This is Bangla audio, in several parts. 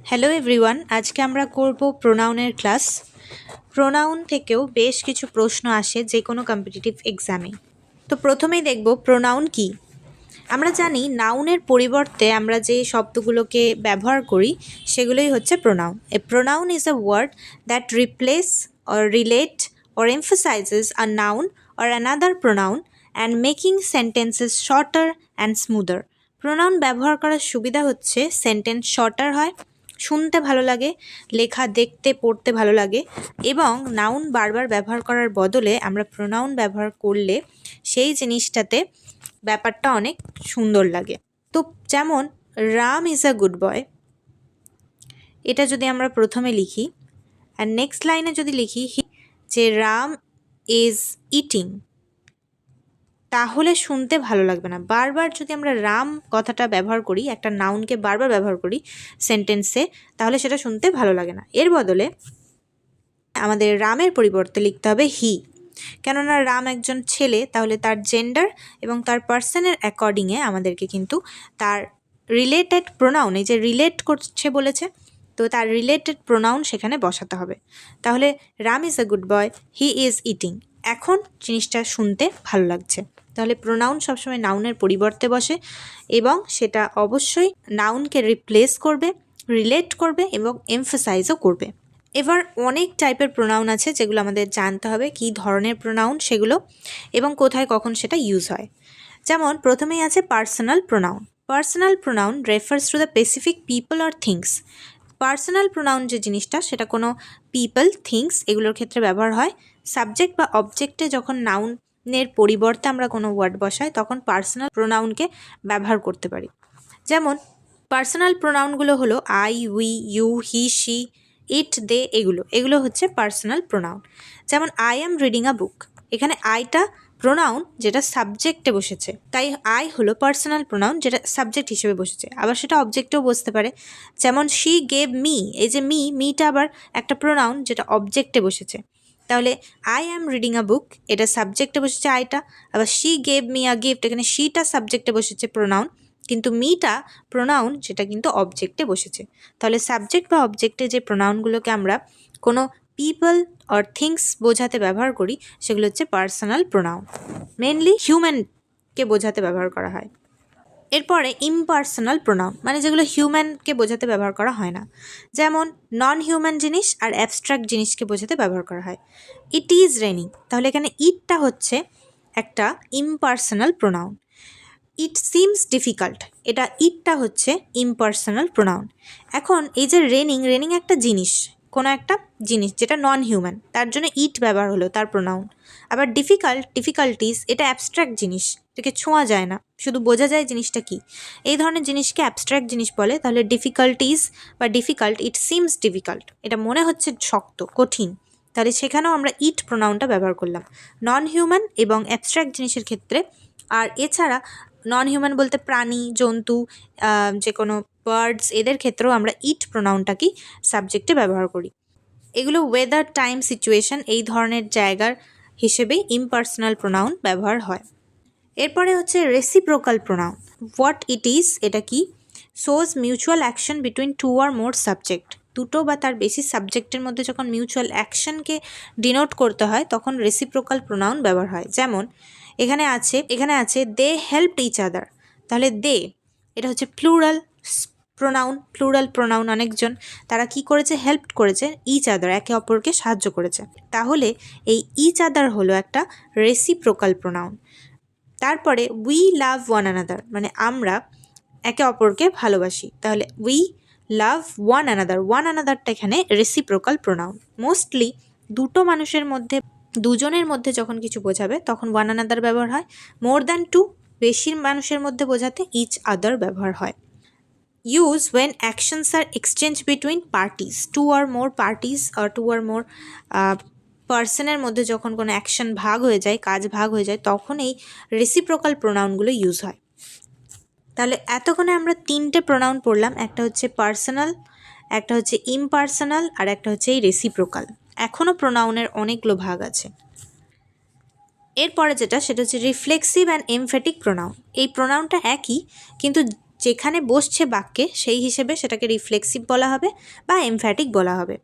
হ্যালো এভরিওয়ান, আজকে আমরা করব প্রোনাউনের ক্লাস। প্রোনাউন থেকেও বেশ কিছু প্রশ্ন আসে যে কোনো কম্পিটিটিভ এক্সামে। তো প্রথমেই দেখব প্রোনাউন কি। আমরা জানি নাউনের পরিবর্তে আমরা যে শব্দগুলোকে ব্যবহার করি সেগুলোই হচ্ছে pronoun. A pronoun is a word that replace or relate or emphasizes a noun or another pronoun and making sentences shorter and smoother. Pronoun ব্যবহার করার সুবিধা হচ্ছে সেন্টেন্স শর্টার হয়, শুনতে ভালো লাগে, লেখা দেখতে পড়তে ভালো লাগে, এবং নাউন বারবার ব্যবহার করার বদলে আমরা প্রোনাউন ব্যবহার করলে সেই জিনিসটাতে ব্যাপারটা অনেক সুন্দর লাগে। তো যেমন Ram is a good boy, এটা যদি আমরা প্রথমে লিখি আর নেক্সট লাইনে যদি লিখি যে রাম ইজ ইটিং, তাহলে শুনতে ভালো লাগবে না। বারবার যদি আমরা রাম কথাটা ব্যবহার করি, একটা নাউনকে বারবার ব্যবহার করি সেন্টেন্সে, তাহলে সেটা শুনতে ভালো লাগে না। এর বদলে আমাদের রামের পরিবর্তে লিখতে হবে হি, কেননা রাম একজন ছেলে, তাহলে তার জেন্ডার এবং তার পার্সনের অ্যাকর্ডিংয়ে আমাদেরকে কিন্তু তার রিলেটেড প্রোনাউন, এই যে রিলেট করছে বলেছে, তো তার রিলেটেড প্রোনাউন সেখানে বসাতে হবে। তাহলে Ram is a good boy, he is eating, এখন জিনিসটা শুনতে ভালো লাগছে। তাহলে প্রোনাউন সবসময় নাউনের পরিবর্তে বসে এবং সেটা অবশ্যই নাউনকে রিপ্লেস করবে, রিলেট করবে এবং এমফাসাইজও করবে। এবার অনেক টাইপের প্রোনাউন আছে যেগুলো আমাদের জানতে হবে কী ধরনের প্রোনাউন সেগুলো এবং কোথায় কখন সেটা ইউজ হয়। যেমন প্রথমেই আছে personal pronoun. Personal pronoun refers to the specific people or things. Personal pronoun যে জিনিসটা সেটা কোনো পিপল, থিংস এগুলোর ক্ষেত্রে ব্যবহার হয়। সাবজেক্ট বা অবজেক্টে যখন নাউনের পরিবর্তে আমরা কোনো ওয়ার্ড বসাই তখন পার্সোনাল প্রোনাউনকে ব্যবহার করতে পারি। যেমন পার্সোনাল প্রোনাউনগুলো হলো I, we, you, he, she, it, they, এগুলো হচ্ছে পার্সোনাল প্রোনাউন। যেমন I am reading a book, এখানে আইটা প্রোনাউন যেটা সাবজেক্টে বসেছে, তাই আই হলো পার্সোনাল প্রোনাউন যেটা সাবজেক্ট হিসেবে বসেছে। আবার সেটা অবজেক্টেও বসতে পারে, যেমন শি গেভ মি, এই যে মিটা আবার একটা প্রোনাউন যেটা অবজেক্টে বসেছে। তাহলে আই অ্যাম রিডিং আ বুক এটা সাবজেক্টে বসেছে আইটা, আবার she gave me a gift এখানে শিটা সাবজেক্টে বসেছে প্রোনাউন, কিন্তু মিটা প্রোনাউন যেটা কিন্তু অবজেক্টে বসেছে। তাহলে সাবজেক্ট বা অবজেক্টে যে প্রোনাউনগুলোকে আমরা কোনো পিপল অর থিংস বোঝাতে ব্যবহার করি সেগুলো হচ্ছে পার্সোনাল প্রোনাউন। মেনলি হিউম্যানকে বোঝাতে ব্যবহার করা হয়। এরপরে ইমপার্সোনাল প্রোনাউন, মানে যেগুলো হিউম্যানকে বোঝাতে ব্যবহার করা হয় না। যেমন নন হিউম্যান জিনিস আর অ্যাবস্ট্রাক্ট জিনিসকে বোঝাতে ব্যবহার করা হয়। ইট ইজ রেনিং, তাহলে এখানে ইটটা হচ্ছে একটা impersonal pronoun. It seems difficult, এটা ইটটা হচ্ছে ইমপার্সোনাল প্রোনাউন। এখন এই যে রেনিং একটা জিনিস, কোনো একটা জিনিস যেটা নন হিউম্যান, তার জন্য ইট ব্যবহার হলো তার প্রোনাউন। আবার ডিফিকাল্টিস এটা অ্যাবস্ট্রাক্ট জিনিস, এটাকে ছোঁয়া যায় না, শুধু বোঝা যায় জিনিসটা কি। এই ধরনের জিনিসকে অ্যাবস্ট্রাক্ট জিনিস বলে। তাহলে ডিফিকাল্টিস বা ডিফিকাল্ট, ইট সিমস ডিফিকাল্ট, এটা মনে হচ্ছে শক্ত, কঠিন, তাহলে সেখানেও আমরা ইট প্রোনাউনটা ব্যবহার করলাম নন হিউম্যান এবং অ্যাবস্ট্রাক্ট জিনিসের ক্ষেত্রে। আর এছাড়া নন হিউম্যান বলতে প্রাণী, জন্তু, যে কোনো বার্ডস, এদের ক্ষেত্রেও আমরা ইট প্রোনাউনটাকেই সাবজেক্টে ব্যবহার করি। এগুলো ওয়েদার, টাইম, সিচুয়েশন এই ধরনের জায়গার হিসেবেই ইমপার্সোনাল প্রোনাউন ব্যবহার হয়। এরপরে হচ্ছে reciprocal pronoun. What it is, এটা কি? Shows mutual action between two or more subject, দুটো বা তার বেশি সাবজেক্টের মধ্যে যখন মিউচুয়াল অ্যাকশনকে ডিনোট করতে হয় তখন রেসিপ্রোকাল প্রোনাউন ব্যবহার হয়। যেমন এখানে আছে দে হেল্পড ইচ আদার, তাহলে দে এটা হচ্ছে প্লুরাল প্রোনাউন, অনেকজন তারা কি করেছে, হেল্প করেছে, ইচ আদার একে অপরকে সাহায্য করেছে। তাহলে এই ইচ আদার হলো একটা রেসিপ্রোকাল প্রোনাউন। তারপরে উই লাভ ওয়ান অ্যানাদার, মানে আমরা একে অপরকে ভালোবাসি, তাহলে উই লাভ ওয়ান অ্যানাদারটা এখানে রেসিপ্রোকাল প্রোনাউন। মোস্টলি দুজনের মধ্যে যখন কিছু বোঝাবে তখন ওয়ান অ্যানাদার ব্যবহার হয়। মোর দ্যান টু, বেশি মানুষের মধ্যে বোঝাতে ইচ আদার ব্যবহার হয়। Use when actions are exchange between parties, two or more parties or two or more পার্সনের মধ্যে যখন কোনো অ্যাকশন ভাগ হয়ে যায়, কাজ ভাগ হয়ে যায়, তখন এই রেসিপ্রোকাল প্রোনাউনগুলো ইউজ হয়। তাহলে এতক্ষণে আমরা তিনটে প্রোনাউন পড়লাম, একটা হচ্ছে পার্সোনাল, একটা হচ্ছে ইমপার্সোনাল, আর একটা হচ্ছে এই রেসিপ্রোকাল। এখনও প্রোনাউনের অনেকগুলো ভাগ আছে। এরপরে সেটা হচ্ছে রিফ্লেক্সিভ অ্যান্ড এমফ্যাটিক প্রোনাউন। এই প্রোনাউনটা একই, কিন্তু যেখানে বসছে বাক্যে সেই হিসেবে সেটাকে রিফ্লেক্সিভ বলা হবে বা এমফ্যাটিক বলা হবে।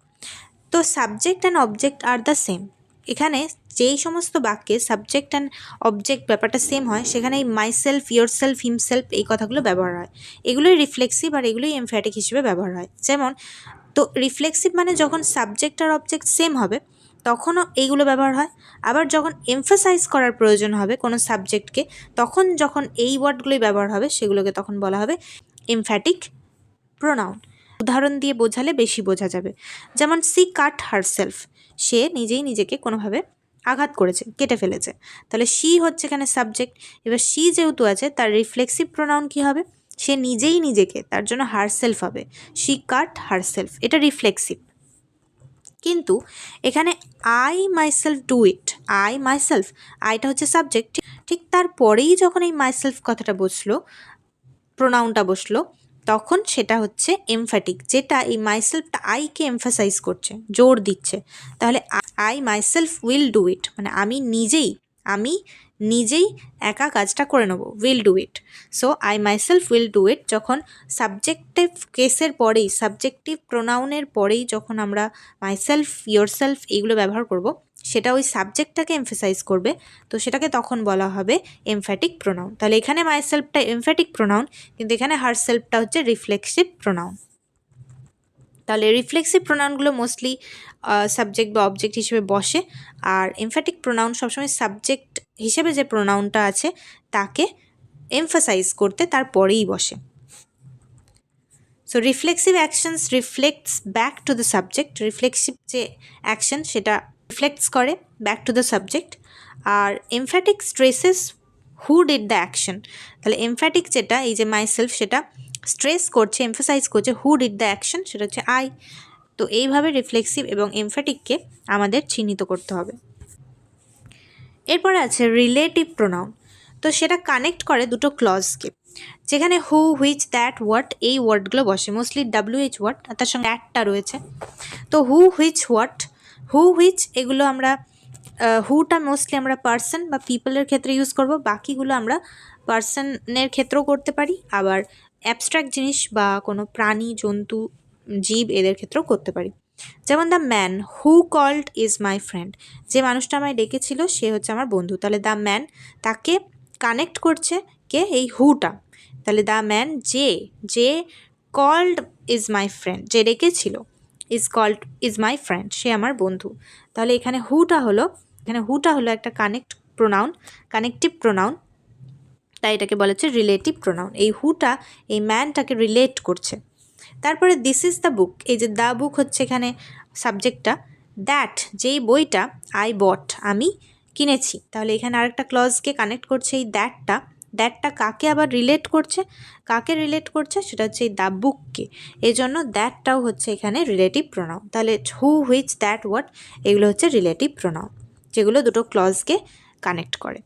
তো subject and object are the same. এখানে যেই সমস্ত বাক্যে সাবজেক্ট অ্যান্ড অবজেক্ট ব্যাপারটা সেম হয় সেখানে এই মাইসেলফ, ইয়োরসেলফ, হিমসেলফ এই কথাগুলো ব্যবহার হয়। এগুলোই রিফ্লেক্সিভ আর এগুলোই এমফ্যাটিক হিসেবে ব্যবহার হয়। যেমন, তো রিফ্লেক্সিভ মানে যখন সাবজেক্ট আর অবজেক্ট সেম হবে তখনও এইগুলো ব্যবহার হয়। আবার যখন এমফাসাইজ করার প্রয়োজন হবে কোনো সাবজেক্টকে তখন যখন এই ওয়ার্ডগুলোই ব্যবহার হবে সেগুলোকে তখন বলা হবে এমফ্যাটিক প্রোনাউন। উদাহরণ দিয়ে বোঝালে বেশি বোঝা যাবে। যেমন, সি কাট হারসেলফ, সে নিজেই নিজেকে কোনোভাবে আঘাত করেছে, কেটে ফেলেছে। তাহলে সি হচ্ছে এখানে সাবজেক্ট। এবার সি যেহেতু আছে তার রিফ্লেক্সিভ প্রোনাউন কী হবে? সে নিজেই নিজেকে, তার জন্য হারসেলফ হবে। সি কাট হারসেলফ, এটা রিফ্লেক্সিভ। কিন্তু এখানে I myself do it, I myself, আইটা হচ্ছে সাবজেক্ট। ঠিক তারপরেই যখন এই মাইসেলফ কথাটা বসলো, প্রোনাউনটা বসলো, তখন সেটা হচ্ছে এমফ্যাটিক, যেটা এই মাইসেলফটা আইকে এমফাসাইজ করছে, জোর দিচ্ছে। তাহলে I myself will do it, মানে আমি নিজেই একা কাজটা করে নেবো, will do it. So I myself will do it যখন সাবজেক্টিভ কেসের পরেই, সাবজেক্টিভ প্রোনাউনের পরেই যখন আমরা মাইসেলফ, ইয়োরসেলফ এইগুলো ব্যবহার করব, সেটা ওই সাবজেক্টটাকে এমফাসাইজ করবে, তো সেটাকে তখন বলা হবে এমফ্যাটিক প্রোনাউন। তাহলে এখানে মাইসেলফটা এমফ্যাটিক প্রোনাউন, কিন্তু এখানে হারসেলফটা হচ্ছে রিফ্লেক্সিভ প্রোনাউন। তাহলে রিফ্লেক্সিভ প্রোনাউনগুলো মোস্টলি সাবজেক্ট বা অবজেক্ট হিসেবে বসে, আর এমফ্যাটিক প্রোনাউন সবসময় সাবজেক্ট হিসেবে যে প্রোনাউনটা আছে তাকে এমফাসাইজ করতে তারপরেই বসে। So reflexive actions reflects back to the subject. Reflexive যে অ্যাকশন সেটা রিফ্লেক্টস করে ব্যাক টু দ্য সাবজেক্ট। আর emphatic stresses who did the action. তাহলে এমফ্যাটিক যেটা, এই যে মাইসেলফ, সেটা স্ট্রেস করছে, এমফাসাইজ করছে হু ডিড দ্য অ্যাকশন, সেটা হচ্ছে আই। তো এইভাবে রিফ্লেক্সিভ এবং এমফ্যাটিককে আমাদের চিহ্নিত করতে হবে। এরপরে আছে রিলেটিভ প্রোনাউন। তো সেটা কানেক্ট করে দুটো ক্লজকে, যেখানে হু, হুইচ, দ্যাট, হোয়াট এই ওয়ার্ডগুলো বসে, মোস্টলি WH ওয়ার্ড, আর তার সঙ্গে দ্যাটটা রয়েছে। তো হু, হুইচ, হোয়াট, হু, হুইচ এগুলো আমরা হুটা মোস্টলি আমরা পার্সন বা পিপলের ক্ষেত্রে ইউজ করব, বাকিগুলো আমরা পার্সনের ক্ষেত্রেও করতে পারি, আবার অ্যাবস্ট্রাক্ট জিনিস বা কোনো প্রাণী, জন্তু, জীব এদের ক্ষেত্রেও করতে পারি। যেমন, the man who called is my friend, যে মানুষটা আমায় ডেকেছিল সে হচ্ছে আমার বন্ধু। তাহলে দ্য ম্যান, তাকে কানেক্ট করছে কে? এই হুটা। তাহলে দ্য ম্যান যে কল্ড ইজ মাই ফ্রেন্ড, যে ডেকেছিল, ইজ মাই ফ্রেন্ড, সে আমার বন্ধু। তাহলে এখানে হুটা হলো একটা কানেকটিভ প্রোনাউন, তাই এটাকে বলা হচ্ছে রিলেটিভ প্রোনাউন। এই হুটা এই ম্যানটাকে রিলেট করছে। তারপরে দিস ইজ দ্য বুক, এই যে দ্য বুক হচ্ছে এখানে সাবজেক্টটা। দ্যাট, যেই বইটা, আই বট, আমি কিনেছি। তাহলে এখানে আরেকটা ক্লজকে কানেক্ট করছে এই দ্যাটটা কাকে আবার রিলেট করছে? সেটা হচ্ছে এই দ্য বুককে। এই জন্য দ্যাটটাও হচ্ছে এখানে রিলেটিভ প্রোনাউন। তাহলে হু, হুইচ, দ্যাট, হোয়াট এগুলো হচ্ছে রিলেটিভ প্রোনাউন, যেগুলো দুটো ক্লজকে কানেক্ট করে।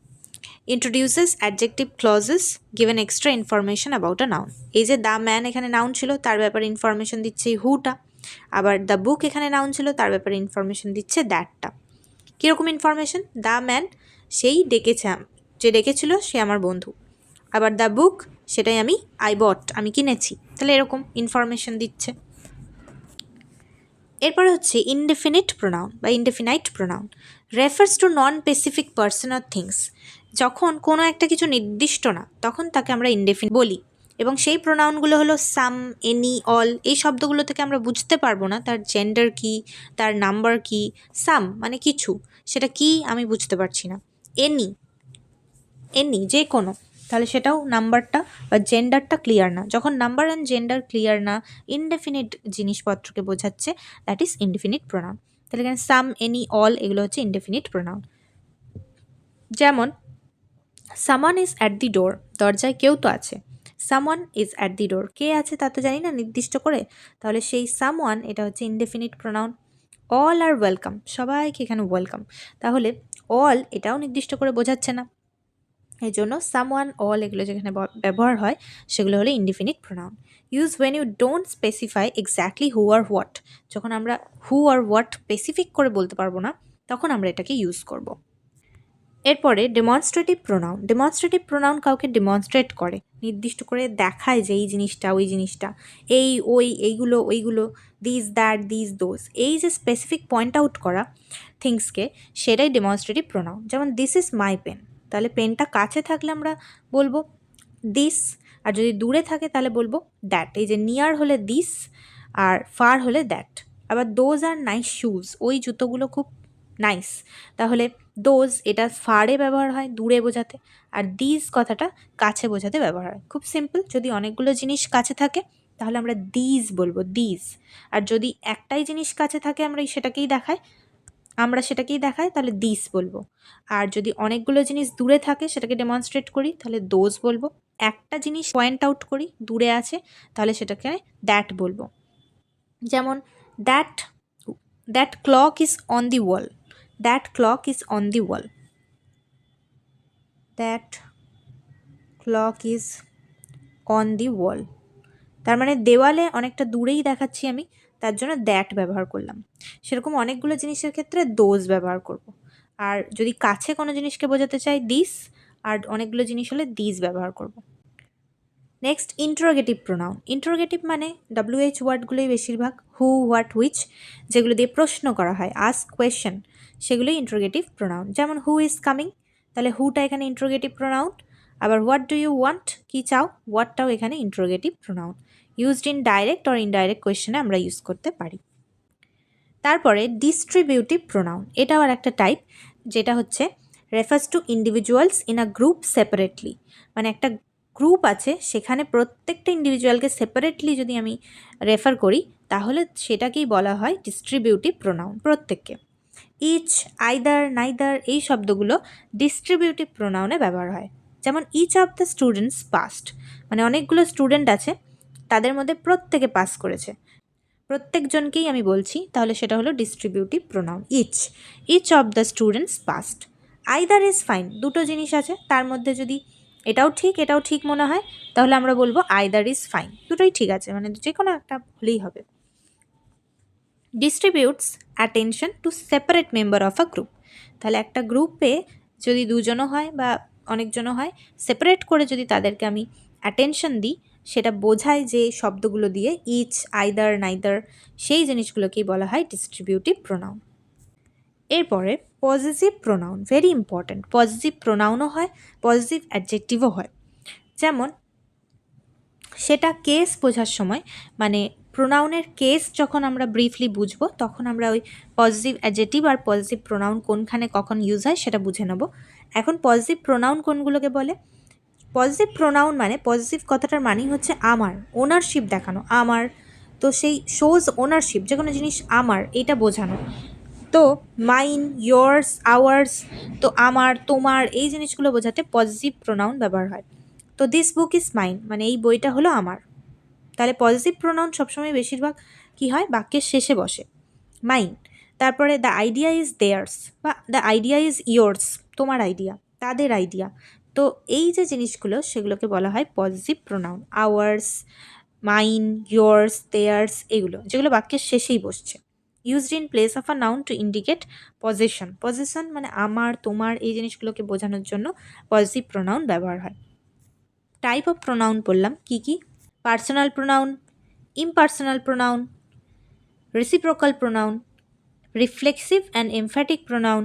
Introduces adjective clauses given extra information about a noun. এই যে দ্য ম্যান এখানে নাউন ছিল, তার ব্যাপারে ইনফরমেশন দিচ্ছে এই হুটা। আবার দ্য বুক এখানে নাউন ছিল, তার ব্যাপারে ইনফরমেশন দিচ্ছে দ্যাটটা। কীরকম ইনফরমেশন? দ্য ম্যান, সেই ডেকেছে, যে ডেকেছিল সে আমার বন্ধু। আবার দ্য বুক, সেটাই আই বট, আমি কিনেছি। তাহলে এরকম ইনফরমেশন দিচ্ছে। এরপরে হচ্ছে ইনডেফিনিট প্রোনাউন বা indefinite pronoun. Refers to non specific person or things. যখন কোনো একটা কিছু নির্দিষ্ট না, তখন তাকে আমরা ইনডেফিনিট বলি। এবং সেই প্রোনাউনগুলো হলো সাম, এনি, অল। এই শব্দগুলো থেকে আমরা বুঝতে পারবো না তার জেন্ডার কী, তার নাম্বার কী। সাম মানে কিছু, সেটা কি আমি বুঝতে পারছি না। এনি যে কোনো, তাহলে সেটাও নাম্বারটা বা জেন্ডারটা ক্লিয়ার না। যখন নাম্বার অ্যান্ড জেন্ডার ক্লিয়ার না, ইনডেফিনিট জিনিসপত্রকে বোঝাচ্ছে, দ্যাট ইজ ইনডেফিনিট প্রোনাউন। তাহলে এখানে সাম, এনি, অল এগুলো হচ্ছে ইনডেফিনিট প্রোনাউন। যেমন, সামওয়ান ইজ অ্যাট দি ডোর, দরজায় কেউ তো আছে। সামওয়ান ইজ অ্যাট দি ডোর, কে আছে তা তো জানি না নির্দিষ্ট করে, তাহলে সেই সামওয়ান এটা হচ্ছে ইনডেফিনিট প্রোনাউন। অল আর ওয়েলকাম, সবাইকে এখানে ওয়েলকাম, তাহলে অল এটাও নির্দিষ্ট করে বোঝাচ্ছে না। এই জন্য সামওয়ান, অল এগুলো যেখানে ব্যবহার হয় সেগুলো হলো indefinite pronoun. Use when you don't specify exactly who আর হোয়াট। যখন আমরা হু আর হোয়াট স্পেসিফিক করে বলতে পারবো না, তখন আমরা এটাকে ইউজ করব। এরপরে ডেমনস্ট্রেটিভ প্রোনাউন। ডেমনস্ট্রেটিভ প্রোনাউন কাউকে ডেমনস্ট্রেট করে, নির্দিষ্ট করে দেখায় যে এই জিনিসটা ওই জিনিসটা, এই ওই এইগুলো ওইগুলো, দিস দ্যাট দিস দোজ, এই যে স্পেসিফিক পয়েন্ট আউট করা থিংসকে, সেটাই ডেমনস্ট্রেটিভ প্রোনাউন। যেমন দিস ইজ মাই পেন, তাহলে পেনটা কাছে থাকলে আমরা বলবো দিস, আর যদি দূরে থাকে তাহলে বলবো দ্যাট। এই যে নিয়ার হলে দিস আর ফার হলে দ্যাট। আবার দোজ আর নাইস শুজ, ওই জুতোগুলো খুব নাইস, তাহলে দোজ এটা ফারে ব্যবহার হয় দূরে বোঝাতে, আর দিস কথাটা কাছে বোঝাতে ব্যবহার হয়। খুব সিম্পল, যদি অনেকগুলো জিনিস কাছে থাকে তাহলে আমরা দিস বলবো, দিস। আর যদি একটাই জিনিস কাছে থাকে আমরা সেটাকেই দেখাই তাহলে দিস বলবো। আর যদি অনেকগুলো জিনিস দূরে থাকে সেটাকে ডেমনস্ট্রেট করি তাহলে দোজ বলবো। একটা জিনিস পয়েন্ট আউট করি দূরে আছে তাহলে সেটাকে দ্যাট বলবো। যেমন that that clock is on the wall, that clock is on the wall, that clock is on the wall. তার মানে দেওয়ালে অনেকটা দূরেই দেখাচ্ছি আমি, তার জন্য দ্যাট ব্যবহার করলাম। সেরকম অনেকগুলো জিনিসের ক্ষেত্রে দোজ ব্যবহার করব। আর যদি কাছে কোনো জিনিসকে বোঝাতে চাই দিস, আর অনেকগুলো জিনিস হলে দিস ব্যবহার করব। Next interrogative pronoun. ইন্টারোগেটিভ মানে WH ওয়ার্ডগুলোই বেশিরভাগ, হু হোয়াট হুইচ, যেগুলো দিয়ে প্রশ্ন করা হয়, আস্ক কোয়েশ্চেন, সেগুলোই ইন্টারোগেটিভ প্রোনাউন। যেমন হু ইজ কামিং, তাহলে হুটা এখানে ইন্টারোগেটিভ প্রোনাউন। আবার হোয়াট ডু ইউ ওয়ান্ট, কী চাও, হোয়াটটাও এখানে interrogative pronoun. Used in direct or indirect কোয়েশ্চেনে আমরা ইউজ করতে পারি। তারপরে ডিস্ট্রিবিউটিভ প্রোনাউন, এটাও আর একটা টাইপ, যেটা হচ্ছে refers to individuals in a group separately. মানে একটা গ্রুপ আছে, সেখানে প্রত্যেকটা ইন্ডিভিজুয়ালকে সেপারেটলি যদি আমি রেফার করি তাহলে সেটাকেই বলা হয় ডিস্ট্রিবিউটিভ প্রোনাউন, প্রত্যেককে। ইচ, আইদার, নাইদার এই শব্দগুলো ডিস্ট্রিবিউটিভ প্রোনাউনে ব্যবহার হয়। যেমন each of the students passed, মানে অনেকগুলো স্টুডেন্ট আছে, তাদের মধ্যে প্রত্যেকে পাস করেছে, প্রত্যেকজনকেই আমি বলছি, তাহলে সেটা হলো distributive pronoun each. Each of the students passed. Either is fine, দুটো জিনিস আছে, তার মধ্যে যদি এটাও ঠিক মনে হয় তাহলে আমরা বলবো আইদার ইজ ফাইন, দুটোই ঠিক আছে, মানে যে কোনো একটা হলেই হবে। Distributes attention to separate member of a group, তাহলে একটা গ্রুপে যদি দুজনও হয় বা অনেকজনও হয়, সেপারেট করে যদি তাদেরকে আমি অ্যাটেনশন দিই, সেটা বোঝায় যে শব্দগুলো দিয়ে ইচ, আইদার, নাইদার, সেই জিনিসগুলোকেই বলা হয় ডিস্ট্রিবিউটিভ প্রোনাউন। এরপরে positive pronoun, very important. Positive প্রোনাউনও হয়, পজিটিভ অ্যাডজেক্টিভও হয়। যেমন সেটা কেস বোঝার সময়, মানে প্রোনাউনের কেস যখন আমরা ব্রিফলি বুঝবো তখন আমরা ওই পজিটিভ অ্যাডজেক্টিভ আর পজিটিভ প্রোনাউন কোনখানে কখন ইউজ হয় সেটা বুঝে নেব। এখন পজিটিভ প্রোনাউন কোনগুলোকে বলে? পজিটিভ প্রোনাউন মানে, পজিটিভ কথাটার মানেই হচ্ছে আমার, ওনারশিপ দেখানো, আমার, তো সেই শোজ ওনারশিপ, যে কোনো জিনিস আমার এটা বোঝানো। তো মাইন, ইয়োর্স, আওয়ার্স, তো আমার, তোমার, এই জিনিসগুলো বোঝাতে পজিটিভ প্রোনাউন ব্যবহার হয়। তো দিস বুক ইজ মাইন, মানে এই বইটা হলো আমার। তাহলে পজিটিভ প্রোনাউন সবসময় বেশিরভাগ কী হয়, বাক্যের শেষে বসে, মাইন। তারপরে দ্য আইডিয়া ইজ দেয়ার্স, বা দ্য আইডিয়া ইজ ইয়োর্স, তোমার আইডিয়া, তাদের আইডিয়া। তো এই যে জিনিসগুলো সেগুলোকে বলা হয় positive pronoun, ours, mine, yours, theirs, এগুলো যেগুলো বাক্যের শেষেই বসছে। Used in place of a noun to indicate position, position মানে আমার, তোমার, এই জিনিসগুলোকে বোঝানোর জন্য পজিটিভ প্রোনাউন ব্যবহার হয়। টাইপ অফ প্রোনাউন বললাম কী কী, personal pronoun, impersonal pronoun, reciprocal pronoun, reflexive and emphatic pronoun,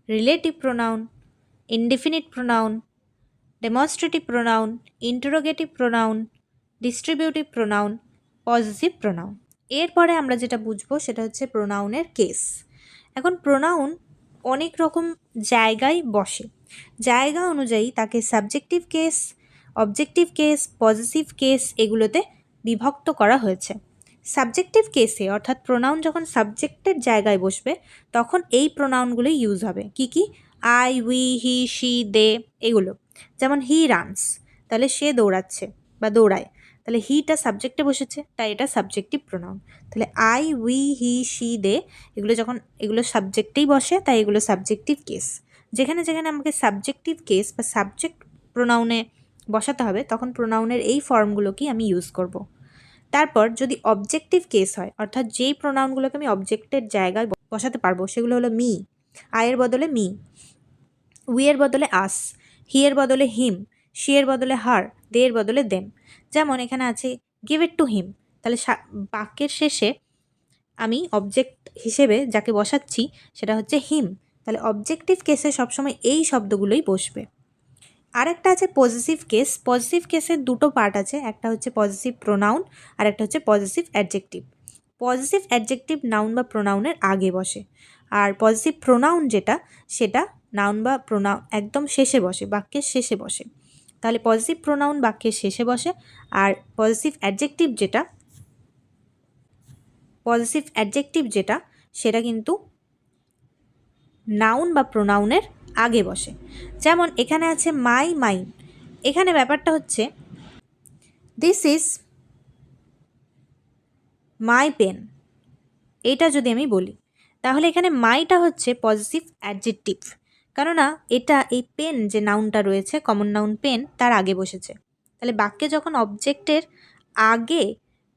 relative pronoun, indefinite pronoun, demonstrative pronoun, interrogative pronoun, distributive pronoun, positive pronoun. এরপরে আমরা যেটা বুঝবো সেটা হচ্ছে প্রোনাউনের কেস। এখন প্রোনাউন অনেক রকম জায়গায় বসে, জায়গা অনুযায়ী তাকে subjective case, objective case, positive case এগুলোতে বিভক্ত করা হয়েছে। সাবজেক্টিভ কেসে, অর্থাৎ প্রোনাউন যখন সাবজেক্টের জায়গায় বসবে তখন এই প্রোনাউনগুলো ইউজ হবে। কি কি? আই, উই, হি, শি, দে, এগুলো। যেমন হি রানস, তাহলে সে দৌড়াচ্ছে বা দৌড়ায়, তাহলে হিটা সাবজেক্টে বসেছে, তাই এটা সাবজেক্টিভ প্রোনাউন। তাহলে আই, উই, হি, শি, দে এগুলো সাবজেক্টেই বসে, তাই এগুলো সাবজেক্টিভ কেস। যেখানে যেখানে আমাকে সাবজেক্টিভ কেস বা সাবজেক্ট প্রোনাউনে বসাতে হবে তখন প্রোনাউনের এই ফর্মগুলোকেই আমি ইউজ করব। তারপর যদি অবজেক্টিভ কেস হয়, অর্থাৎ যেই প্রোনাউনগুলোকে আমি অবজেক্টের জায়গায় বসাতে পারবো সেগুলো হলো মি, আয়ের বদলে মি, উই এর বদলে আস, হি এর বদলে হিম, শি এর বদলে হার, দে এর বদলে দেম। যেমন এখানে আছে গিভ ইট টু হিম, তাহলে বাক্যের শেষে আমি অবজেক্ট হিসেবে যাকে বসাচ্ছি সেটা হচ্ছে হিম, তাহলে অবজেক্টিভ কেসে সবসময় এই শব্দগুলোই বসবে। আর একটা আছে পজিটিভ কেস। পজিটিভ কেসের দুটো পার্ট আছে, একটা হচ্ছে পজিটিভ প্রোনাউন আর একটা হচ্ছে positive adjective. Positive adjective noun বা প্রোনাউনের আগে বসে, আর পজিটিভ প্রোনাউন যেটা সেটা নাউন বা প্রোনাউন একদম শেষে বসে, বাক্যের শেষে বসে। তাহলে পজিটিভ প্রোনাউন বাক্যের শেষে বসে, আর পজিটিভ অ্যাডজেক্টিভ যেটা সেটা কিন্তু নাউন বা প্রোনাউনের আগে বসে। যেমন এখানে আছে মাই মাইন, এখানে ব্যাপারটা হচ্ছে দিস ইজ মাই পেন, এটা যদি আমি বলি তাহলে এখানে মাইটা হচ্ছে পজিটিভ অ্যাডজেক্টিভ, কেননা এটা এই পেন যে নাউনটা রয়েছে কমন নাউন পেন তার আগে বসেছে। তাহলে বাক্যে যখন অবজেক্টের আগে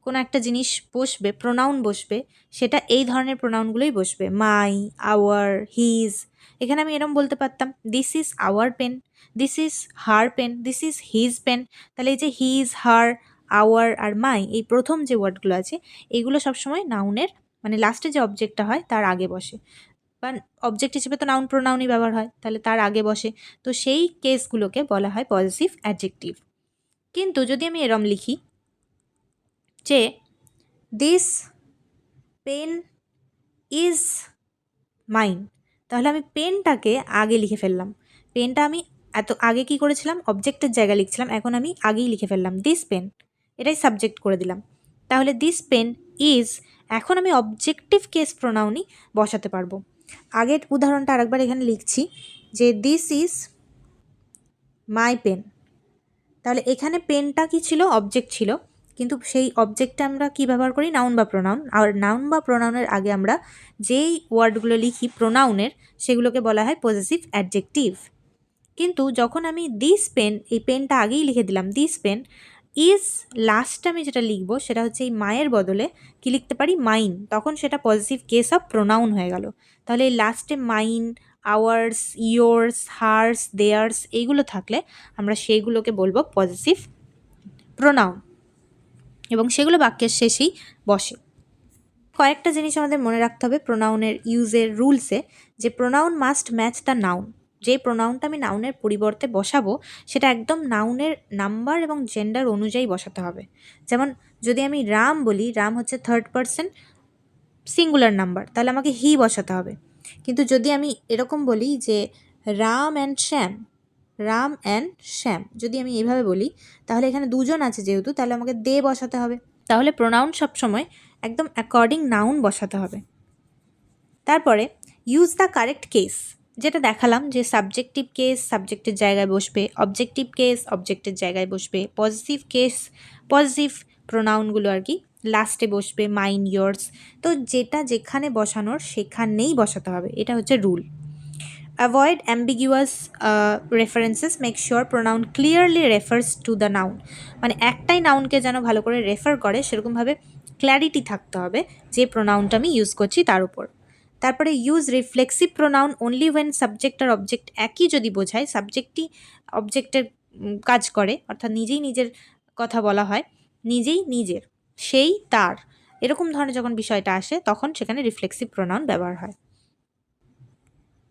কোনো একটা জিনিস বসবে, প্রোনাউন বসবে, সেটা এই ধরনের প্রোনাউনগুলোই বসবে, মাই, আওয়ার, হিজ। এখানে আমি এরম বলতে পারতাম this is our pen, this is her pen, this is his pen. তাহলে এই যে হিজ, হার, আওয়ার আর মাই, এই প্রথম যে ওয়ার্ডগুলো আছে এগুলো সবসময় নাউনের মানে লাস্টে যে অবজেক্টটা হয় তার আগে বসে, বা অবজেক্ট হিসেবে তো নাউন প্রোনাউনই ব্যবহার হয়, তাহলে তার আগে বসে। তো সেই কেসগুলোকে বলা হয় পজিটিভ অ্যাডজেক্টিভ। কিন্তু যদি আমি এরম লিখি যে দিস পেন ইজ মাইন, তাহলে আমি পেনটাকে আগে লিখে ফেললাম। পেনটা আমি এত আগে কি করেছিলাম, অবজেক্টের জায়গায় লিখছিলাম, এখন আমি আগেই লিখে ফেললাম দিস পেন, এটাই সাবজেক্ট করে দিলাম। তাহলে দিস পেন ইজ, এখন আমি অবজেক্টিভ কেস প্রোনাউনই বসাতে পারবো। আগের উদাহরণটা আরেকবার এখানে লিখছি যে দিস ইজ মাই পেন, তাহলে এখানে পেনটা কি ছিল, অবজেক্ট ছিল, কিন্তু সেই অবজেক্টটা আমরা কী ব্যবহার করি, নাউন বা প্রোনাউন। আর নাউন বা প্রোনাউনের আগে আমরা যেই ওয়ার্ডগুলো লিখি প্রোনাউনের সেগুলোকে বলা হয় পজেসিভ অ্যাডজেক্টিভ। কিন্তু যখন আমি দিস পেন, এই পেনটা আগেই লিখে দিলাম দিস পেন ইজ, লাস্টে আমি যেটা লিখবো সেটা হচ্ছে এই মায়ের বদলে কি লিখতে পারি, মাইন, তখন সেটা পজিটিভ কেস অফ প্রোনাউন হয়ে গেল। তাহলে এই লাস্টে mine, ours, yours, hers, theirs এইগুলো থাকলে আমরা সেইগুলোকে বলবো পজিটিভ প্রোনাউন, এবং সেগুলো বাক্যের শেষেই বসে। কয়েকটা জিনিস আমাদের মনে রাখতে হবে প্রোনাউনের ইউজের রুলসে, যে pronoun must match the noun. যে প্রোনাউনটা আমি নাউনের পরিবর্তে বসাবো সেটা একদম নাউনের নাম্বার এবং জেন্ডার অনুযায়ী বসাতে হবে। যেমন যদি আমি রাম বলি, রাম হচ্ছে থার্ড পারসন সিঙ্গুলার নাম্বার, তাহলে আমাকে হি বসাতে হবে। কিন্তু যদি আমি এরকম বলি যে রাম অ্যান্ড শ্যাম, রাম অ্যান্ড শ্যাম, যদি আমি এইভাবে বলি তাহলে এখানে দুজন আছে যেহেতু, তাহলে আমাকে দে বসাতে হবে। তাহলে প্রোনাউন সবসময় একদম অ্যাকর্ডিং নাউন বসাতে হবে। তারপরে ইউজ দ্য কারেক্ট কেস, যেটা দেখালাম যে সাবজেক্টিভ কেস সাবজেক্টের জায়গায় বসবে, অবজেক্টিভ কেস অবজেক্টের জায়গায় বসবে, পজিটিভ কেস পজিটিভ প্রোনাউনগুলো আর কি লাস্টে বসবে, মাইন, ইয়ার্স। তো যেটা যেখানে বসানোর সেখানেই বসাতে হবে, এটা হচ্ছে rule. Avoid ambiguous references, make sure pronoun clearly refers to the noun, মানে একটাই নাউনকে যেন ভালো করে রেফার করে সেরকমভাবে ক্ল্যারিটি থাকতে হবে যে প্রোনাউনটা আমি ইউজ করছি তার উপর। তারপরে use reflexive pronoun only when subject আর অবজেক্ট একই যদি বোঝায়, সাবজেক্টই অবজেক্টের কাজ করে, অর্থাৎ নিজেই নিজের কথা বলা হয়, নিজেই নিজের, সেই তার, এরকম ধরনের যখন বিষয়টা আসে তখন সেখানে রিফ্লেক্সিভ প্রোনাউন ব্যবহার হয়।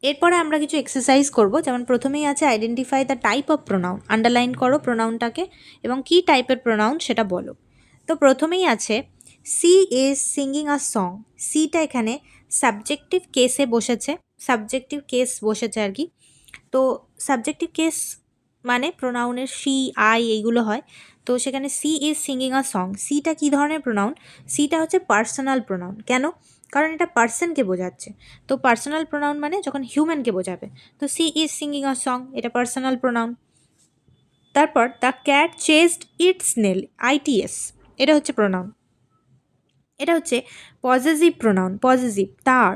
এরপরে আমরা কিছু এক্সারসাইজ করব, যেমন প্রথমেই আছে identify the type of pronoun, underline করো প্রোনাউনটাকে এবং কী টাইপের প্রোনাউন সেটা বলো। তো প্রথমেই আছে she is singing a song, সিটা এখানে সাবজেক্টিভ কেসে বসেছে, সাবজেক্টিভ কেস বসেছে আর কি। তো সাবজেক্টিভ কেস মানে প্রোনাউনের সি, আই এইগুলো হয়। তো সেখানে she is singing a song, সিটা কী ধরনের প্রোনাউন, সিটা হচ্ছে পার্সোনাল প্রোনাউন। কেন? কারণ এটা পার্সনকে বোঝাচ্ছে। তো পার্সোনাল প্রোনাউন মানে যখন হিউম্যানকে বোঝাবে, তো she is singing a song এটা পার্সোনাল প্রোনাউন। তারপর the cat chased its nail, I T S, এটা হচ্ছে প্রোনাউন। এটা হচ্ছে পজেসিভ প্রোনাউন, পজেসিভ তার,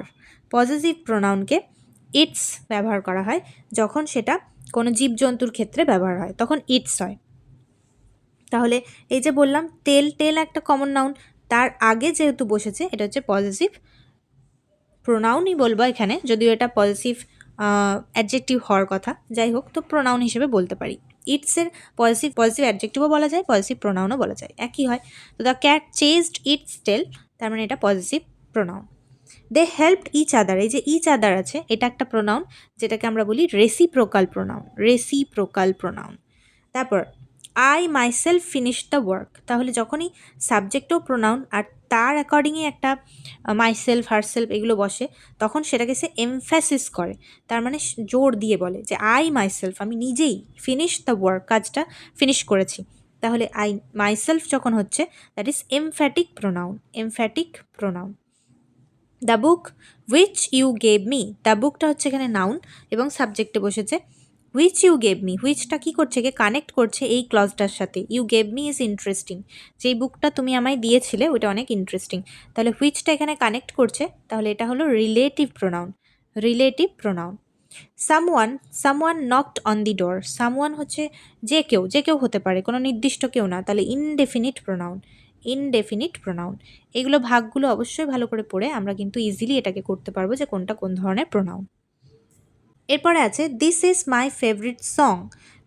পজেসিভ প্রোনাউনকে ইটস ব্যবহার করা হয় যখন সেটা কোনো জীবজন্তুর ক্ষেত্রে ব্যবহার হয়, তখন ইটস হয়। তাহলে এই যে বললাম টেল, টেল একটা কমন নাউন, তার আগে যেহেতু বসেছে এটা হচ্ছে পজেসিভ প্রোনাউনই বলবো এখানে, যদিও এটা পজেসিভ অ্যাডজেক্টিভ হওয়ার কথা, যাই হোক, তো প্রোনাউন হিসেবে বলতে পারি। ইটসের পজিটিভ পজিটিভ অ্যাডজেক্টিভও বলা যায়, পজিটিভ প্রোনাউনও বলা যায়, একই হয়। তো দ্য ক্যাট চেজড ইটস টেল, তার মানে এটা পজিটিভ প্রোনাউন। দে হেল্পড ইচ আদার, এই যে ইচ আদার আছে এটা একটা প্রোনাউন, যেটাকে আমরা বলি রেসিপ্রোকাল প্রোনাউন, রেসিপ্রোকাল প্রোনাউন। তারপর I myself finish the work, তাহলে যখনই সাবজেক্টও প্রোনাউন আর তার অ্যাকর্ডিংয়ে একটা মাইসেলফ হারসেলফ এগুলো বসে, তখন সেটাকে সে এমফ্যাসিস করে, তার মানে জোর দিয়ে বলে যে আই মাইসেলফ, আমি নিজেই ফিনিশ দ্য ওয়ার্ক, কাজটা ফিনিশ করেছি। তাহলে আই মাইসেলফ যখন হচ্ছে, that is emphatic pronoun, emphatic pronoun. The book which you gave me, the বুকটা হচ্ছে এখানে নাউন এবং সাবজেক্টে বসেছে। হুইচ ইউ গেভ মি, হুইচটা কী করছে, কে কানেক্ট করছে এই ক্লজটার সাথে। You gave me is interesting, যেই বুকটা তুমি আমায় দিয়েছিলে ওটা অনেক ইন্টারেস্টিং, তাহলে হুইচটা এখানে কানেক্ট করছে, তাহলে এটা হলো relative pronoun, relative pronoun. Someone, someone knocked on the door, someone হচ্ছে যে কেউ, যে কেউ হতে পারে, কোনো নির্দিষ্ট কেউ না, তাহলে ইনডেফিনিট প্রোনাউন, ইনডেফিনিট প্রোনাউন। এগুলো ভাগগুলো অবশ্যই ভালো করে পড়ে আমরা কিন্তু ইজিলি এটাকে করতে পারবো যে কোনটা কোন ধরনের প্রোনাউন। এরপরে আছে this is my favourite song,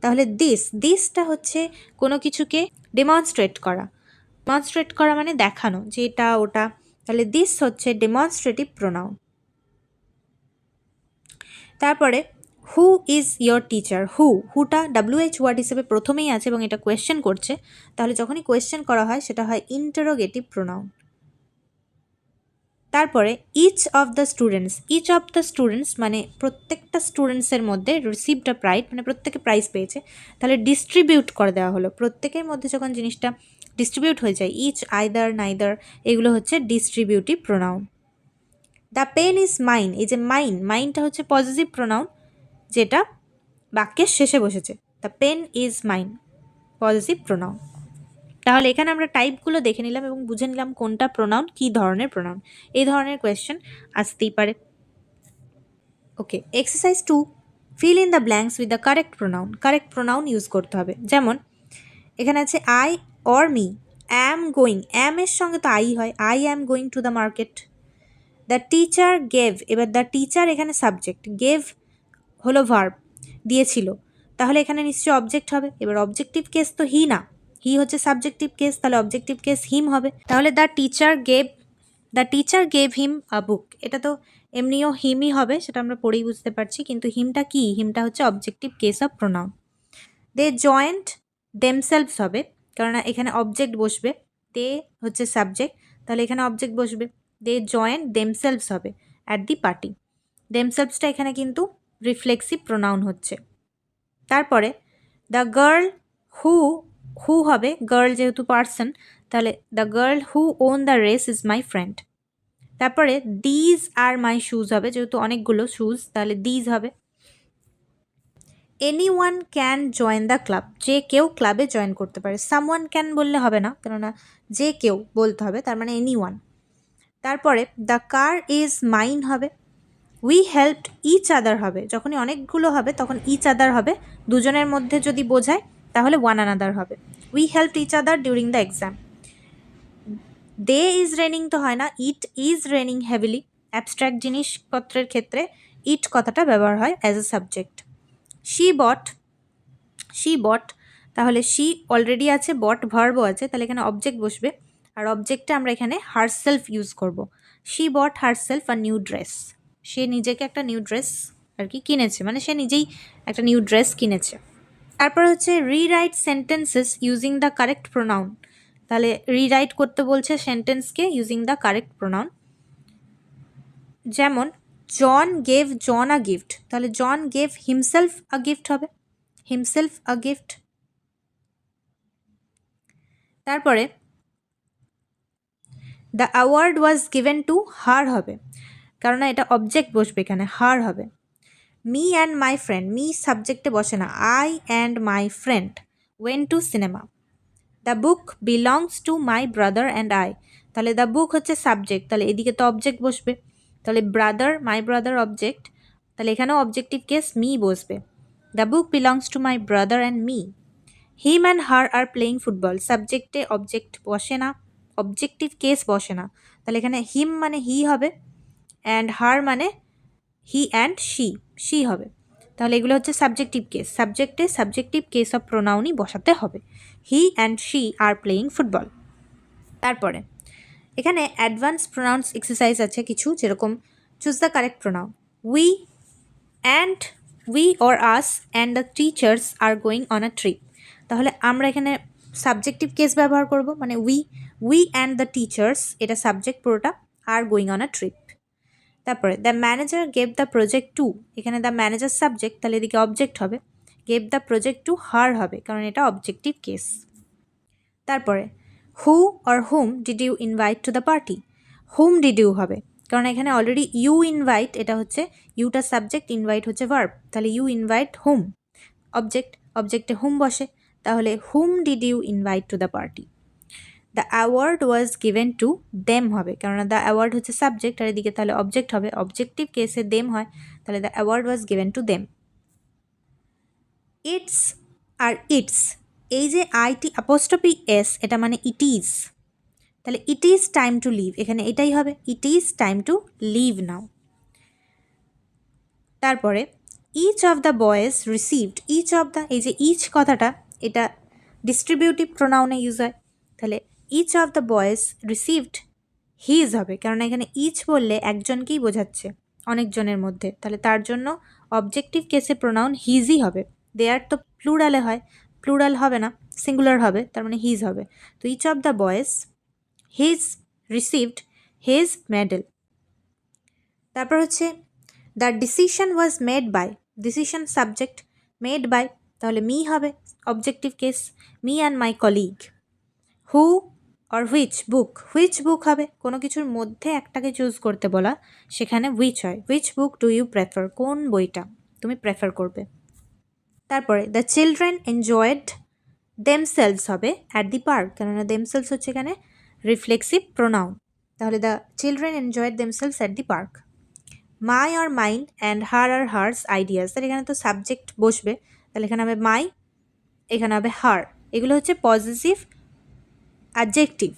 তাহলে দিসটা হচ্ছে কোনো কিছুকে ডেমনস্ট্রেট করা, ডেমনস্ট্রেট করা মানে দেখানো যে এটা ওটা, তাহলে দিস হচ্ছে ডেমনস্ট্রেটিভ প্রোনাউন। তারপরে হু ইজ ইয়োর টিচার, হুটা WH ওয়ার্ড হিসেবে প্রথমেই আছে এবং এটা কোয়েশ্চেন করছে, তাহলে যখনই কোয়েশ্চেন করা হয় সেটা হয় ইন্টারোগেটিভ প্রোনাউন। তারপরে ইচ অফ দ্য স্টুডেন্টস মানে প্রত্যেকটা স্টুডেন্টসের মধ্যে রিসিভড আ প্রাইজ, মানে প্রত্যেকে প্রাইজ পেয়েছে, তাহলে ডিস্ট্রিবিউট করে দেওয়া হলো, প্রত্যেকের মধ্যে যখন জিনিসটা ডিস্ট্রিবিউট হয়ে যায়, ইচ, আইদার, নাইদার, এগুলো হচ্ছে distributive pronoun. The pen is mine, এই যে মাইনটা হচ্ছে পজিটিভ প্রোনাউন, যেটা বাক্যের শেষে বসেছে। The pen is mine, positive pronoun. তাহলে এখানে আমরা টাইপগুলো দেখে নিলাম এবং বুঝে নিলাম কোনটা প্রোনাউন, কী ধরনের প্রোনাউন। এই ধরনের কোয়েশ্চেন আসতেই পারে। Okay, exercise 2, fill in the blanks with the correct pronoun, correct pronoun use করতে হবে। যেমন এখানে আছে I or me, am going, am এর সঙ্গে তো আই হয়, I am going to the market. The teacher gave, এবার দ্য টিচার এখানে সাবজেক্ট, গেভ হলো ভার্ব, দিয়েছিল, তাহলে এখানে নিশ্চয়ই অবজেক্ট হবে। এবার অবজেক্টিভ কেস তো হি না, হি হচ্ছে সাবজেক্টিভ কেস, তাহলে অবজেক্টিভ কেস হিম হবে। তাহলে দ্য টিচার গেভ হিম আ বুক, এটা তো এমনিও হিমই হবে, সেটা আমরা পড়েই বুঝতে পারছি, কিন্তু হিমটা কি, হিমটা হচ্ছে objective case of pronoun. They joined themselves হবে, কেননা এখানে অবজেক্ট বসবে, দে হচ্ছে সাবজেক্ট, তাহলে এখানে অবজেক্ট বসবে, দে জয়েন্ট দেমসেলভস হবে অ্যাট দি পার্টি। দেমসেলভসটা এখানে কিন্তু রিফ্লেক্সিভ প্রোনাউন হচ্ছে। তারপরে দ্য গার্ল হু, হু হবে, গার্ল যেহেতু পার্সন, তাহলে the girl who won the race is my friend. তারপরে দিজ আর মাই শুজ হবে, যেহেতু অনেকগুলো শুজ, তাহলে দিজ হবে। Anyone can join the club, যে কেউ ক্লাবে জয়েন করতে পারে, সামওয়ান ক্যান বললে হবে না, কেননা যে কেউ বলতে হবে, তার মানে এনিওয়ান। তারপরে দ্য কার ইজ মাইন হবে, উই হেল্পড ইচ আদার হবে, যখনই অনেকগুলো হবে তখন ইচ আদার হবে, দুজনের মধ্যে যদি বোঝায় তাহলে ওয়ান আনাদার হবে। We helped each other during the exam. They is raining তো হয় না, it is raining heavily, abstract জিনিসপত্রের ক্ষেত্রে ইট কথাটা ব্যবহার হয় as a subject. She bought, তাহলে শি অলরেডি আছে, বট ভার্বও আছে, তাহলে এখানে অবজেক্ট বসবে, আর অবজেক্টে আমরা এখানে হারসেলফ ইউজ করব। She bought herself a new dress, সে নিজেকে একটা নিউ ড্রেস আর কি কিনেছে, মানে সে নিজেই একটা নিউ ড্রেস কিনেছে। তারপর হচ্ছে rewrite sentences using the correct pronoun, তাহলে রিরাইট করতে বলছে সেন্টেন্সকে ইউজিং দ্য কারেক্ট প্রোনাউন। যেমন জন গেভ জন আ গিফট, তাহলে জন গেভ হিমসেলফ আ গিফট হবে, হিমসেলফ আ গিফট। তারপরে the award was given two her হবে, কারণ এটা অবজেক্ট বসবে, এখানে হার হবে। Me and my friend, me সাবজেক্টে বসে না, I and my friend went to cinema. The book belongs to my brother and I, তাহলে দ্য বুক হচ্ছে সাবজেক্ট, তাহলে এদিকে তো অবজেক্ট বসবে, তাহলে ব্রাদার, মাই ব্রাদার অবজেক্ট, তাহলে এখানেও অবজেক্টিভ কেস মি বসবে। The book belongs to my brother and me. Him and her R playing football, সাবজেক্টে অবজেক্ট বসে না, অবজেক্টিভ কেস বসে না, তাহলে এখানে হিম মানে হি হবে, অ্যান্ড হার মানে হি অ্যান্ড শি হবে। তাহলে এগুলো হচ্ছে সাবজেক্টিভ কেস, সাবজেক্টে সাবজেক্টিভ কেস অফ প্রোনাউনই বসাতে হবে। He and she are playing football. তারপরে এখানে অ্যাডভান্স প্রোনাউন্স এক্সারসাইজ আছে কিছু, যেরকম choose the correct pronoun. We and we or us and the teachers are going on a trip. তাহলে আমরা এখানে সাবজেক্টিভ কেস ব্যবহার করব, মানে উই অ্যান্ড দ্য টিচার্স, এটা সাবজেক্ট পুরোটা, are going on a trip. তারপরে the manager gave the project two, এখানে দ্য ম্যানেজার সাবজেক্ট, তাহলে এদিকে অবজেক্ট হবে। Gave the project to her হবে, কারণ এটা অবজেক্টিভ কেস। তারপরে who or whom did you invite to the party, whom did you হবে, কারণ এখানে অলরেডি ইউ ইনভাইট, এটা হচ্ছে ইউটা সাবজেক্ট, ইনভাইট হচ্ছে ভার্ব, তাহলে ইউ ইনভাইট হুম, অবজেক্টে হুম বসে, তাহলে whom did you invite to the party. The award was given to them হবে, কারণ দ্য অ্যাওয়ার্ড হচ্ছে সাবজেক্ট, আর এদিকে তাহলে অবজেক্ট হবে, অবজেক্টিভ কেসে দেম হয়, তাহলে the award was given to them. Its আর ইটস, এই যে আইটি অ্যাপোস্ট্রফি এস, এটা মানে ইট ইজ, তাহলে it is time to leave, এখানে এটাই হবে, it is time to leave now. তারপরে each of the boys received, each of the, এই যে ইচ কথাটা এটা ডিস্ট্রিবিউটিভ প্রোনাউনে ইউজ হয়, তাহলে each of the boys received his হবে, কারণ এখানে ইচ বললে একজনকেই বোঝাচ্ছে অনেকজনের মধ্যে, তাহলে তার জন্য অবজেক্টিভ কেসে প্রোনাউন হিজই হবে। দেয়ার তো প্লুরালে হয়, প্লুরাল হবে না, সিঙ্গুলার হবে, তার মানে হিজ হবে। তো each of the boys his received his medal. তারপর হচ্ছে the decision was made by, decision subject, made by, তাহলে মি হবে objective case, me and my colleague. Who or which book হবে, কোনো কিছুর মধ্যে একটাকে চুজ করতে বলা, সেখানে হুইচ হয়। Which book do you prefer, কোন বইটা তুমি প্রেফার করবে। তারপরে দ্য চিলড্রেন এনজয়েড দেমসেলভস হবে অ্যাট দি পার্ক, কেননা দেমসেলভস হচ্ছে এখানে রিফ্লেক্সিভ প্রোনাউন, তাহলে the children enjoyed themselves at the park. My আর মাইন অ্যান্ড হার আর হার্স আইডিয়াস, তাহলে এখানে তো সাবজেক্ট বসবে, তাহলে এখানে হবে মাই, এখানে হবে হার, এগুলো হচ্ছে পজিটিভ অ্যাডজেক্টিভ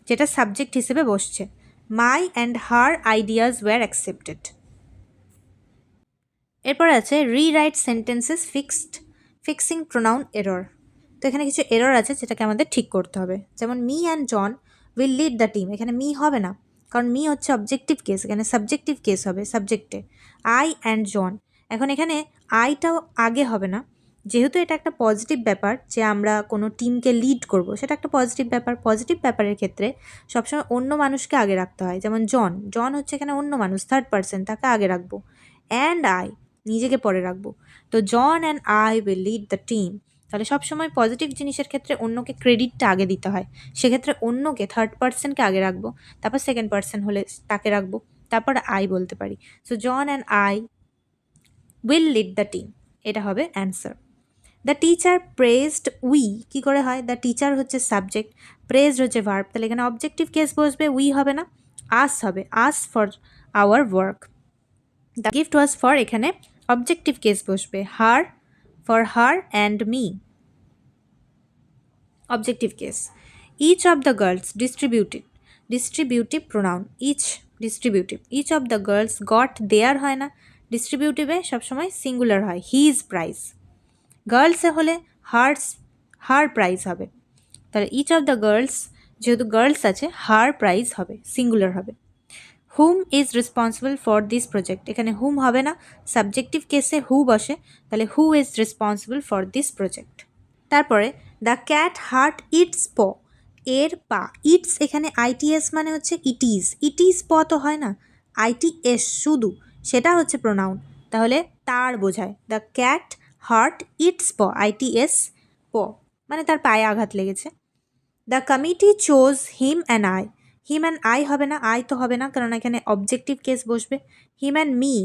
যেটা সাবজেক্ট হিসেবে বসছে। My and her ideas were accepted. এরপর আছে rewrite sentences fixing pronoun error, তো এখানে কিছু এরর আছে যেটাকে আমাদের ঠিক করতে হবে, যেমন me and John will lead the team, এখানে মি হবে না, কারণ মি হচ্ছে অবজেক্টিভ কেস, এখানে সাবজেক্টিভ কেস হবে সাবজেক্টে। আই অ্যান্ড জন, এখন এখানে আইটাও আগে হবে না, যেহেতু এটা একটা পজিটিভ ব্যাপার যে আমরা কোনো টিমকে লিড করব, সেটা একটা পজিটিভ ব্যাপার, পজিটিভ ব্যাপারের ক্ষেত্রে সবসময় অন্য মানুষকে আগে রাখতে হয়, যেমন জন হচ্ছে এখানে অন্য মানুষ, থার্ড পার্সন, তাকে আগে রাখবো। অ্যান্ড আই, নিজেকে পরে রাখবো, তো John and I will lead the team, তাহলে সবসময় পজিটিভ জিনিসের ক্ষেত্রে অন্যকে ক্রেডিটটা আগে দিতে হয়, সেক্ষেত্রে অন্যকে থার্ড পার্সনকে আগে রাখবো, তারপর সেকেন্ড পার্সন হলে তাকে রাখবো, তারপর আই বলতে পারি। So John and I will lead the team, এটা হবে answer. The teacher praised we, কী করে হয়, দ্য টিচার হচ্ছে সাবজেক্ট, প্রেজড হচ্ছে ভার্ব, তাহলে এখানে অবজেক্টিভ কেস বসবে, উই হবে না, আস হবে, us for our work. The gift was for, এখানে অবজেক্টিভ কেস বসবে, her for her and me, objective case. Each of the girls distributive pronoun, each of the girls got their হয় না, ডিস্ট্রিবিউটিভে সবসময় সিঙ্গুলার হয়, হিজ প্রাইজ, গার্লসে হলে হার প্রাইজ হবে, তাহলে ইচ অফ দ্য গার্লস, যেহেতু গার্লস আছে হার প্রাইজ হবে, সিঙ্গুলার হবে। Whom is responsible for this project, এখানে হুম হবে না, সাবজেক্টিভ কেসে হু বসে, তাহলে who is responsible for this project. তারপরে the cat hurt its paw, এর পা, ইটস এখানে আইটিএস মানে হচ্ছে ইট ইজ প তো হয় না, আইটিএস শুধু, সেটা হচ্ছে প্রোনাউন, তাহলে তার বোঝায়। The cat hurt its paw, I T S paw, মানে তার পায়ে আঘাত লেগেছে। The committee chose him and I হবে না, আই তো হবে না, কারণ এখানে অবজেক্টিভ কেস বসবে। Him and me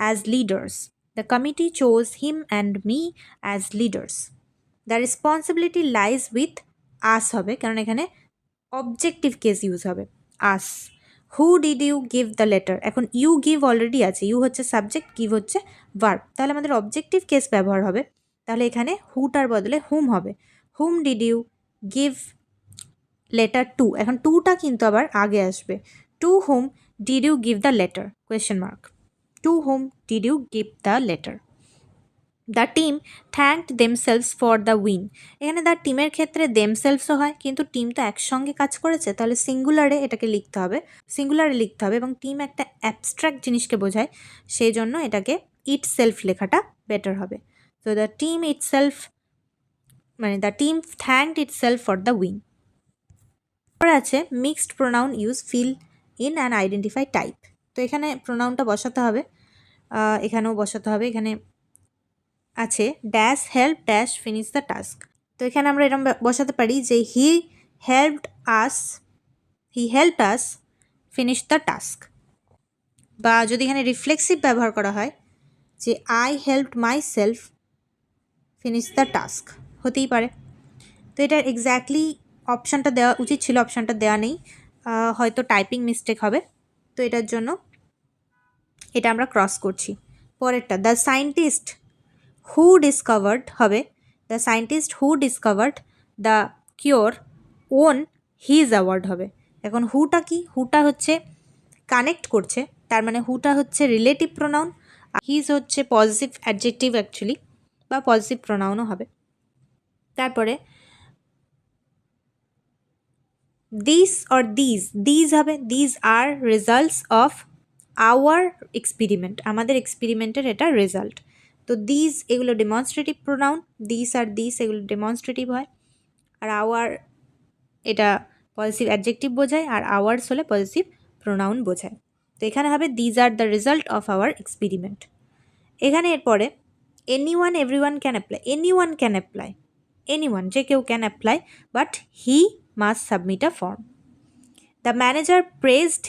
as leaders, the committee chose him and me as leaders. The responsibility lies with us হবে, কারণ এখানে অবজেক্টিভ কেস ইউজ হবে, us. Who did you give the letter, এখন ইউ গিভ অলরেডি আছে, ইউ হচ্ছে সাবজেক্ট, গিভ হচ্ছে ভার্ব, তাহলে আমাদের অবজেক্টিভ কেস ব্যবহার হবে, তাহলে এখানে হুটার বদলে হুম হবে। Whom did you give letter to, এখন টুটা কিন্তু আবার আগে আসবে, to whom did you give the letter, question mark. To whom did you give the letter? The team thanked themselves for the win. এখানে দ্য টিমের ক্ষেত্রে দেমসেলসও হয়, কিন্তু টিম তো একসঙ্গে কাজ করেছে, তাহলে সিঙ্গুলারে এটাকে লিখতে হবে, সিঙ্গুলারে লিখতে হবে, এবং টিম একটা অ্যাবস্ট্রাক্ট জিনিসকে বোঝায়, সেই জন্য এটাকে ইট সেলফ লেখাটা বেটার হবে। তো দ্য টিম ইট সেলফ, মানে the team thanked it self for the win. পরে আছে mixed pronoun use, fill in and identify type. তো এখানে প্রোনাউনটা বসাতে হবে, এখানেও বসাতে হবে। এখানে আছে dash help dash finish the task. তো এখানে আমরা এরকম বসাতে পারি যে he helped us finish the task, বা যদি এখানে রিফ্লেক্সিভ ব্যবহার করা হয় যে I helped myself finish the task, হতেই পারে। তো এটার এক্স্যাক্টলি অপশানটা দেওয়া উচিত ছিল, অপশানটা দেওয়া নেই, হয়তো টাইপিং মিস্টেক হবে, তো এটার জন্য এটা আমরা ক্রস করছি। পরেরটা দ্য সায়েন্টিস্ট হু ডিসকভার্ড হবে, the scientist who discovered the cure won his award হবে। এখন হুটা কি? হুটা হচ্ছে কানেক্ট করছে, তার মানে হুটা হচ্ছে রিলেটিভ প্রোনাউন, হিজ হচ্ছে পজিটিভ অ্যাডজেক্টিভ অ্যাকচুয়ালি, বা পজিটিভ প্রোনাউনও হবে। তারপরে দিস অর দিজ হবে, these are results of our experiment, আমাদের এক্সপেরিমেন্টের এটা রেজাল্ট। তো দিজ এগুলো ডেমনস্ট্রেটিভ প্রোনাউন, দিস আর দিস এগুলো ডেমনস্ট্রেটিভ হয়, আর আওয়ার এটা পজিটিভ অ্যাডজেক্টিভ বোঝায়, আর আওয়ার্স হলে পজিটিভ প্রোনাউন বোঝায়। তো এখানে হবে these are the result of our experiment. এখানে এরপরে anyone everyone can apply, anyone can apply, anyone যে কেউ can apply, but he must submit a form. The manager praised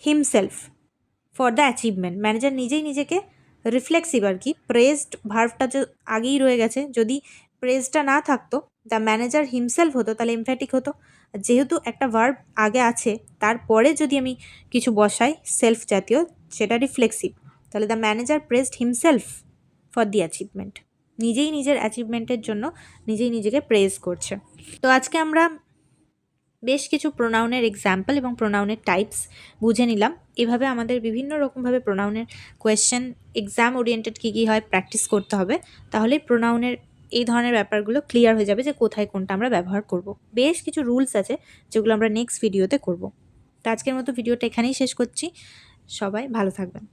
himself for the achievement, manager নিজেই নিজেকে, রিফ্লেক্সিভ আর কি, প্রেজড ভার্বটা যে আগেই রয়ে গেছে, যদি প্রেজটা না থাকতো, দ্য ম্যানেজার হিমসেলফ হতো, তাহলে এমফ্যাটিক হতো। যেহেতু একটা ভার্ব আগে আছে, তারপরে যদি আমি কিছু বসাই সেলফ জাতীয়, সেটা রিফ্লেক্সিভ, তাহলে the manager praised himself for the achievement, নিজেই নিজের অ্যাচিভমেন্টের জন্য নিজেই নিজেকে প্রেজ করছে। তো আজকে আমরা বেশ কিছু প্রোনাউনের এক্সাম্পল এবং প্রোনাউনের টাইপস বুঝে নিলাম। এভাবে আমাদের বিভিন্ন রকমভাবে প্রোনাউনের কোয়েশ্চেন এক্সাম ওরিয়েন্টেড কী কী হয় প্র্যাকটিস করতে হবে, তাহলে প্রোনাউনের এই ধরনের ব্যাপারগুলো ক্লিয়ার হয়ে যাবে যে কোথায় কোনটা আমরা ব্যবহার করব। বেশ কিছু রুলস আছে যেগুলো আমরা নেক্সট ভিডিওতে করব। তো আজকের মতো ভিডিওটা এখানেই শেষ করছি, সবাই ভালো থাকবেন।